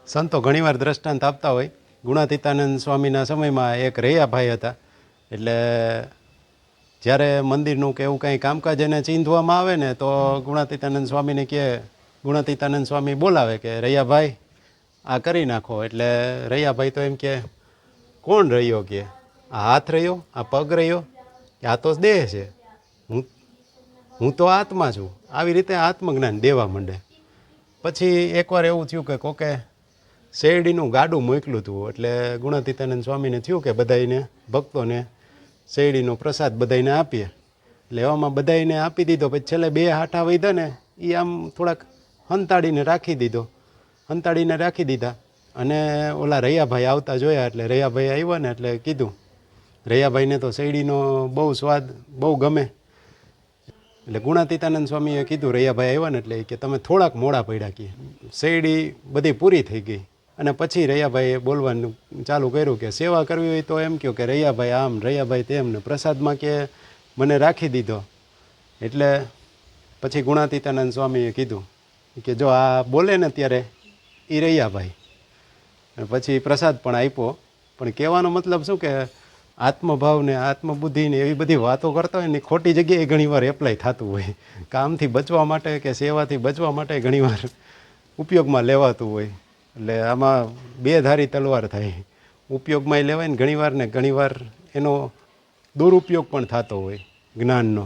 સંતો ઘણીવાર દ્રષ્ટાંત આપતા હોય. ગુણાતીતાનંદ સ્વામીના સમયમાં એક રૈયાભાઈ હતા. એટલે જ્યારે મંદિરનું કે એવું કંઈ કામકાજ એને ચીંધવામાં આવે ને તો ગુણાતીતાનંદ સ્વામીને કહે, ગુણાતીતાનંદ સ્વામી બોલાવે કે રૈયાભાઈ આ કરી નાખો. એટલે રૈયાભાઈ તો એમ કે કોણ રહ્યો, કે આ હાથ રહ્યો, આ પગ રહ્યો, કે આ તો દેહ છે, હું તો આત્મા છું. આવી રીતે આત્મજ્ઞાન દેવા માંડે. પછી એકવાર એવું થયું કે કોકે શેરડીનું ગાડું મોકલું હતું. એટલે ગુણાતીતાનંદ સ્વામીને થયું કે બધાને ભક્તોને શેરડીનો પ્રસાદ બધાને આપીએ. એટલે એવામાં બધાને આપી દીધો. પછી છેલ્લે 2 હાઠા વધ્યા ને એ આમ થોડાક હંતાડીને રાખી દીધા. અને ઓલા રૈયાભાઈ આવતા જોયા. એટલે રૈયાભાઈ આવ્યા ને એટલે કીધું, રૈયાભાઈને તો શેરડીનો બહુ સ્વાદ બહુ ગમે. એટલે ગુણાતીતાનંદ સ્વામીએ કીધું, રૈયાભાઈ આવ્યા ને એટલે કે તમે થોડાક મોડા પડ્યા, કે શેરડી બધી પૂરી થઈ ગઈ. અને પછી રૈયાભાઈએ બોલવાનું ચાલુ કર્યું કે સેવા કરવી હોય તો એમ કહો કે રૈયાભાઈ આમ, રૈયાભાઈ તેમ, ને પ્રસાદમાં કે મને રાખી દીધો. એટલે પછી ગુણાતીતાનંદ સ્વામીએ કીધું કે જો આ બોલે ને ત્યારે એ રૈયાભાઈ. પછી પ્રસાદ પણ આપ્યો. પણ કહેવાનો મતલબ શું કે આત્મભાવને આત્મબુદ્ધિને એવી બધી વાતો કરતા હોય ને ખોટી જગ્યાએ ઘણીવાર એપ્લાય થતું હોય. કામથી બચવા માટે કે સેવાથી બચવા માટે ઘણીવાર ઉપયોગમાં લેવાતું હોય. એટલે આમાં 2 ધારી તલવાર થાય. ઉપયોગમાંય લેવાય ને ઘણીવાર એનો દુરુપયોગ પણ થતો હોય જ્ઞાનનો.